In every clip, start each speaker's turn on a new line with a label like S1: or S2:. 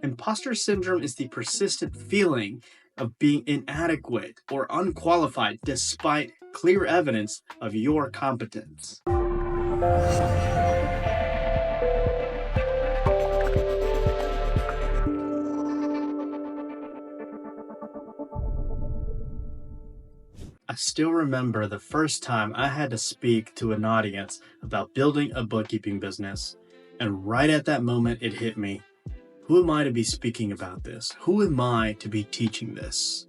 S1: Imposter syndrome is the persistent feeling of being inadequate or unqualified despite clear evidence of your competence. I still remember the first time I had to speak to an audience about building a bookkeeping business. And right at that moment, it hit me. Who am I to be speaking about this? Who am I to be teaching this?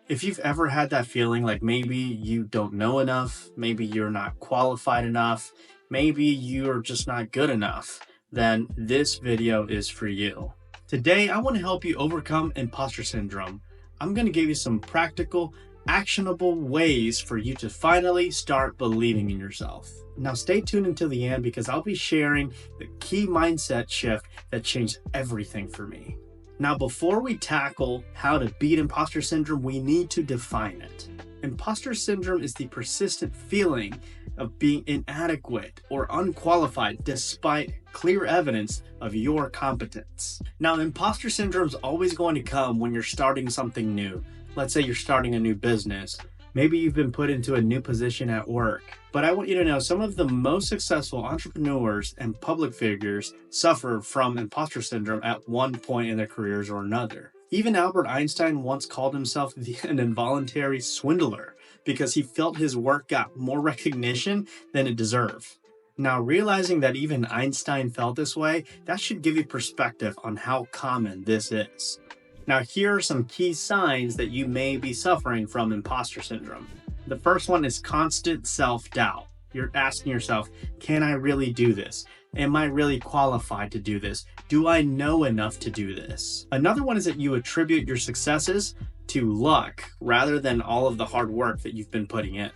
S1: If you've ever had that feeling like maybe you don't know enough, maybe you're not qualified enough, maybe you're just not good enough, then this video is for you. Today, I want to help you overcome imposter syndrome. I'm going to give you some practical, actionable ways for you to finally start believing in yourself. Now stay tuned until the end because I'll be sharing the key mindset shift that changed everything for me. Now, before we tackle how to beat imposter syndrome, we need to define it. Imposter syndrome is the persistent feeling of being inadequate or unqualified despite clear evidence of your competence. Now, imposter syndrome is always going to come when you're starting something new. Let's say you're starting a new business. Maybe you've been put into a new position at work. But I want you to know some of the most successful entrepreneurs and public figures suffer from imposter syndrome at one point in their careers or another. Even Albert Einstein once called himself an involuntary swindler because he felt his work got more recognition than it deserved. Now, realizing that even Einstein felt this way, that should give you perspective on how common this is. Now, here are some key signs that you may be suffering from imposter syndrome. The first one is constant self-doubt. You're asking yourself, can I really do this? Am I really qualified to do this? Do I know enough to do this? Another one is that you attribute your successes to luck rather than all of the hard work that you've been putting in.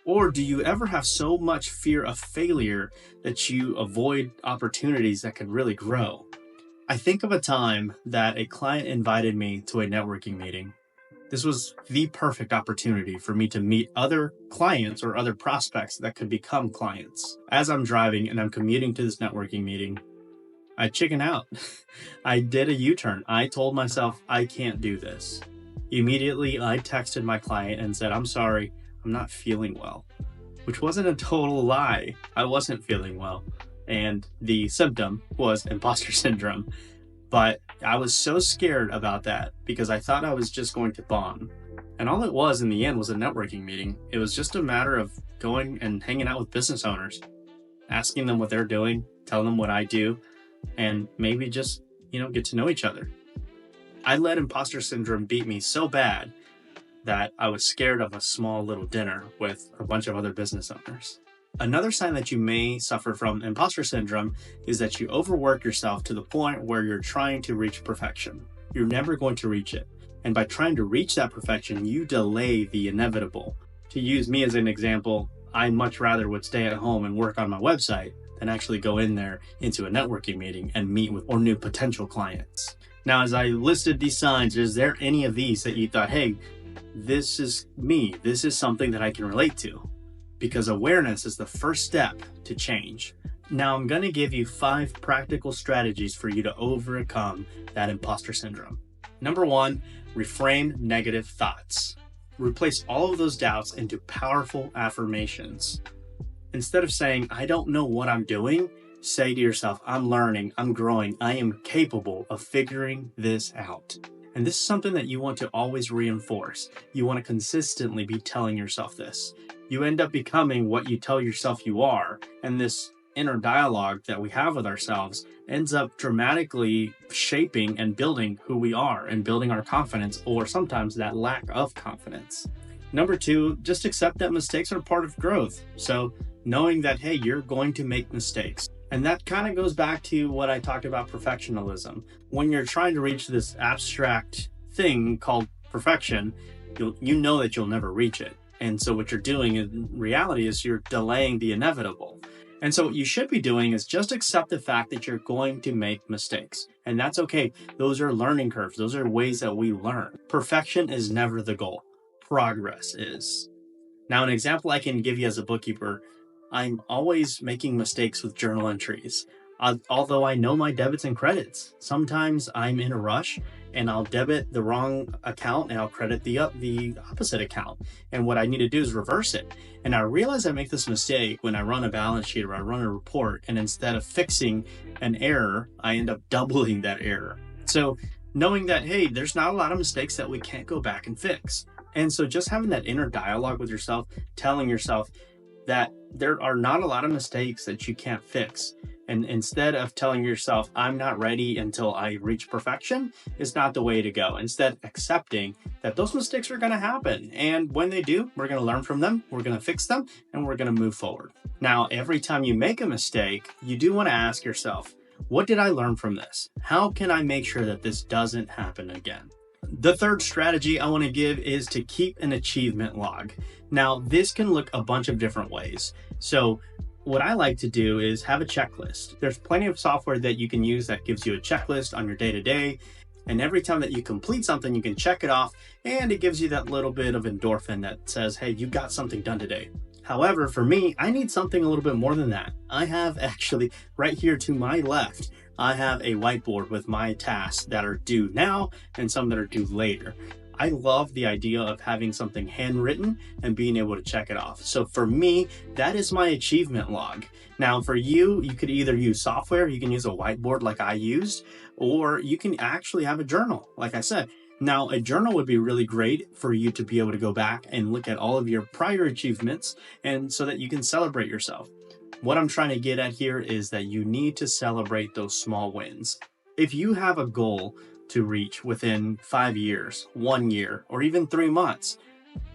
S1: Or do you ever have so much fear of failure that you avoid opportunities that could really grow? I think of a time that a client invited me to a networking meeting. This was the perfect opportunity for me to meet other clients or other prospects that could become clients. As I'm driving and I'm commuting to this networking meeting, I chicken out. I did a U-turn. I told myself, I can't do this. Immediately, I texted my client and said, I'm sorry, I'm not feeling well, which wasn't a total lie. I wasn't feeling well. And the symptom was imposter syndrome. But I was so scared about that because I thought I was just going to bomb. And all it was in the end was a networking meeting. It was just a matter of going and hanging out with business owners, asking them what they're doing, telling them what I do, and maybe just, get to know each other. I let imposter syndrome beat me so bad that I was scared of a small little dinner with a bunch of other business owners. Another sign that you may suffer from imposter syndrome is that you overwork yourself to the point where you're trying to reach perfection. You're never going to reach it. And by trying to reach that perfection, you delay the inevitable. To use me as an example, I much rather would stay at home and work on my website than actually go in there into a networking meeting and meet with or new potential clients. Now, as I listed these signs, is there any of these that you thought, hey, this is me, this is something that I can relate to? Because awareness is the first step to change. Now, I'm going to give you 5 practical strategies for you to overcome that imposter syndrome. Number 1, reframe negative thoughts. Replace all of those doubts into powerful affirmations. Instead of saying, I don't know what I'm doing, say to yourself, I'm learning, I'm growing, I am capable of figuring this out. And this is something that you want to always reinforce. You want to consistently be telling yourself this. You end up becoming what you tell yourself you are. And this inner dialogue that we have with ourselves ends up dramatically shaping and building who we are and building our confidence, or sometimes that lack of confidence. Number 2, just accept that mistakes are part of growth. So knowing that, hey, you're going to make mistakes. And that kind of goes back to what I talked about perfectionism. When you're trying to reach this abstract thing called perfection, you know that you'll never reach it. And so what you're doing in reality is you're delaying the inevitable. And so what you should be doing is just accept the fact that you're going to make mistakes. And that's okay. Those are learning curves. Those are ways that we learn. Perfection is never the goal. Progress is. Now, an example I can give you as a bookkeeper, I'm always making mistakes with journal entries. Although I know my debits and credits, sometimes I'm in a rush and I'll debit the wrong account and I'll credit the opposite account. And what I need to do is reverse it. And I realize I make this mistake when I run a balance sheet or I run a report, and instead of fixing an error, I end up doubling that error. So knowing that, hey, there's not a lot of mistakes that we can't go back and fix. And so just having that inner dialogue with yourself, telling yourself that there are not a lot of mistakes that you can't fix. And instead of telling yourself, I'm not ready until I reach perfection, is not the way to go. Instead, accepting that those mistakes are going to happen. And when they do, we're going to learn from them, we're going to fix them, and we're going to move forward. Now, every time you make a mistake, you do want to ask yourself, what did I learn from this? How can I make sure that this doesn't happen again? The third strategy I want to give is to keep an achievement log. Now, this can look a bunch of different ways. So what I like to do is have a checklist. There's plenty of software that you can use that gives you a checklist on your day-to-day. And every time that you complete something, you can check it off, and it gives you that little bit of endorphin that says, hey, you got something done today. However, for me, I need something a little bit more than that. I have actually, right here to my left, I have a whiteboard with my tasks that are due now and some that are due later. I love the idea of having something handwritten and being able to check it off. So for me, that is my achievement log. Now for you, you could either use software, you can use a whiteboard like I used, or you can actually have a journal, like I said. Now, a journal would be really great for you to be able to go back and look at all of your prior achievements, and so that you can celebrate yourself. What I'm trying to get at here is that you need to celebrate those small wins. If you have a goal to reach within 5 years, 1 year, or even 3 months,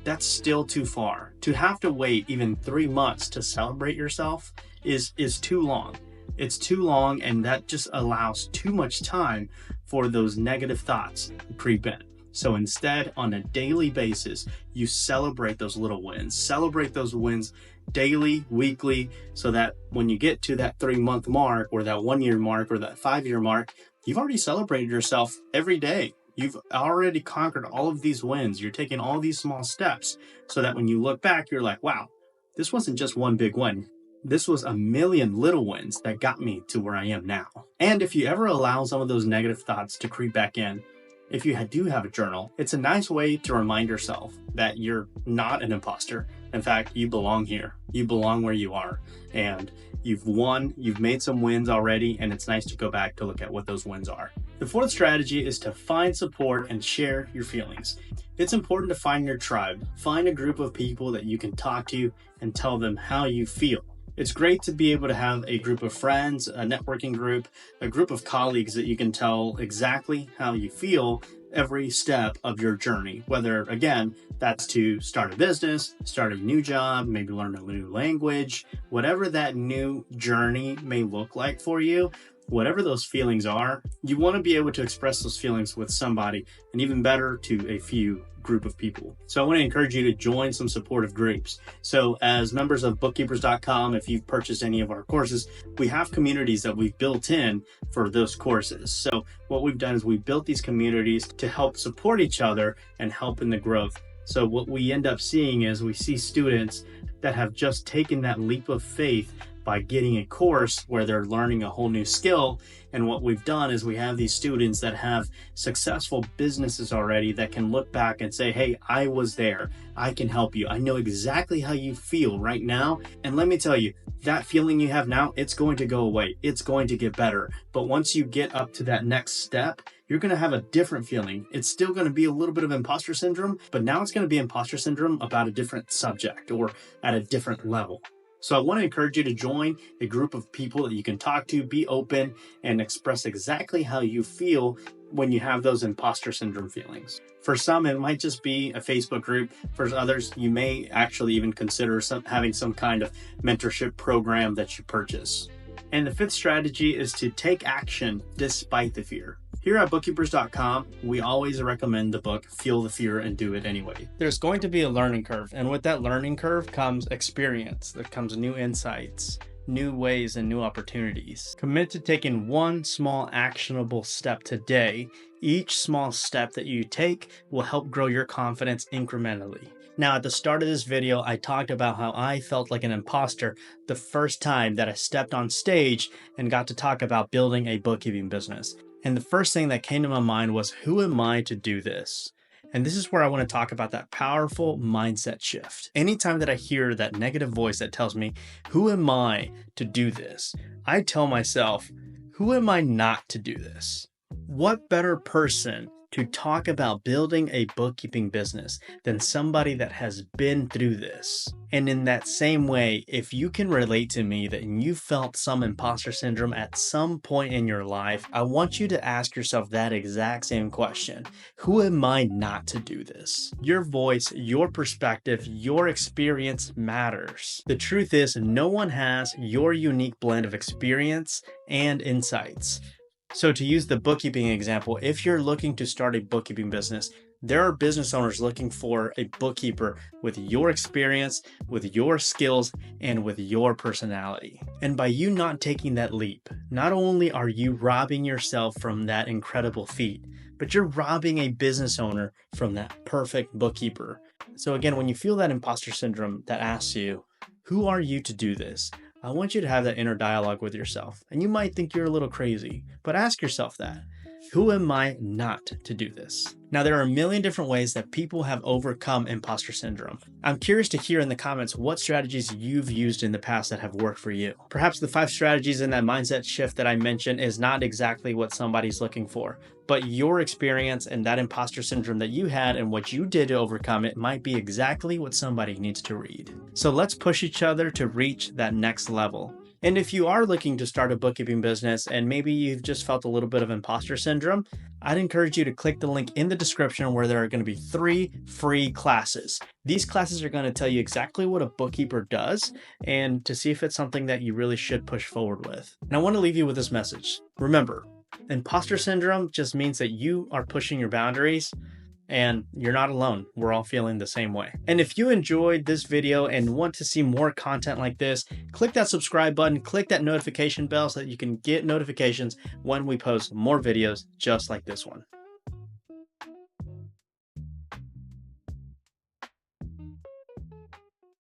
S1: that's still too far. To have to wait even 3 months to celebrate yourself is too long. It's too long, and that just allows too much time for those negative thoughts to creep in. So instead, on a daily basis, you celebrate those little wins. Celebrate those wins daily, weekly, so that when you get to that 3-month mark or that 1 year mark or that 5-year mark, you've already celebrated yourself every day. You've already conquered all of these wins. You're taking all these small steps so that when you look back, you're like, wow, this wasn't just one big win. This was a million little wins that got me to where I am now. And if you ever allow some of those negative thoughts to creep back in, if you do have a journal, it's a nice way to remind yourself that you're not an imposter. In fact, you belong here. You belong where you are. And you've won, you've made some wins already, and it's nice to go back to look at what those wins are. The fourth strategy is to find support and share your feelings. It's important to find your tribe. Find a group of people that you can talk to and tell them how you feel. It's great to be able to have a group of friends, a networking group, a group of colleagues that you can tell exactly how you feel every step of your journey. Whether, again, that's to start a business, start a new job, maybe learn a new language, whatever that new journey may look like for you, whatever those feelings are, you want to be able to express those feelings with somebody, and even better, to a few group of people. So I want to encourage you to join some supportive groups. So as members of bookkeepers.com, if you've purchased any of our courses, we have communities that we've built in for those courses. So what we've done is we've built these communities to help support each other and help in the growth. So what we end up seeing is we see students that have just taken that leap of faith by getting a course where they're learning a whole new skill. And what we've done is we have these students that have successful businesses already that can look back and say, hey, I was there. I can help you. I know exactly how you feel right now. And let me tell you, that feeling you have now, it's going to go away. It's going to get better. But once you get up to that next step, you're going to have a different feeling. It's still going to be a little bit of imposter syndrome, but now it's going to be imposter syndrome about a different subject or at a different level. So I want to encourage you to join a group of people that you can talk to, be open, and express exactly how you feel when you have those imposter syndrome feelings. For some, it might just be a Facebook group. For others, you may actually even consider having some kind of mentorship program that you purchase. And the fifth strategy is to take action despite the fear. Here at bookkeepers.com, we always recommend the book, Feel the Fear and Do It Anyway. There's going to be a learning curve, and with that learning curve comes experience. There comes new insights, new ways and new opportunities. Commit to taking one small actionable step today. Each small step that you take will help grow your confidence incrementally. Now, at the start of this video, I talked about how I felt like an imposter the first time that I stepped on stage and got to talk about building a bookkeeping business. And the first thing that came to my mind was, who am I to do this? And this is where I want to talk about that powerful mindset shift. Anytime that I hear that negative voice that tells me, who am I to do this? I tell myself, who am I not to do this? What better person to talk about building a bookkeeping business than somebody that has been through this? And in that same way, if you can relate to me that you felt some imposter syndrome at some point in your life, I want you to ask yourself that exact same question. Who am I not to do this? Your voice, your perspective, your experience matters. The truth is, no one has your unique blend of experience and insights. So to use the bookkeeping example, if you're looking to start a bookkeeping business, there are business owners looking for a bookkeeper with your experience, with your skills, and with your personality. And by you not taking that leap, not only are you robbing yourself from that incredible feat, but you're robbing a business owner from that perfect bookkeeper. So again, when you feel that imposter syndrome that asks you, who are you to do this? I want you to have that inner dialogue with yourself. And you might think you're a little crazy, but ask yourself that. Who am I not to do this? Now, there are a million different ways that people have overcome imposter syndrome. I'm curious to hear in the comments what strategies you've used in the past that have worked for you. Perhaps the 5 strategies in that mindset shift that I mentioned is not exactly what somebody's looking for, but your experience and that imposter syndrome that you had and what you did to overcome it might be exactly what somebody needs to read. So let's push each other to reach that next level. And if you are looking to start a bookkeeping business and maybe you've just felt a little bit of imposter syndrome, I'd encourage you to click the link in the description where there are going to be 3 free classes. These classes are going to tell you exactly what a bookkeeper does and to see if it's something that you really should push forward with. And I want to leave you with this message. Remember, imposter syndrome just means that you are pushing your boundaries. And you're not alone. We're all feeling the same way. And if you enjoyed this video and want to see more content like this, click that subscribe button, click that notification bell so that you can get notifications when we post more videos just like this one.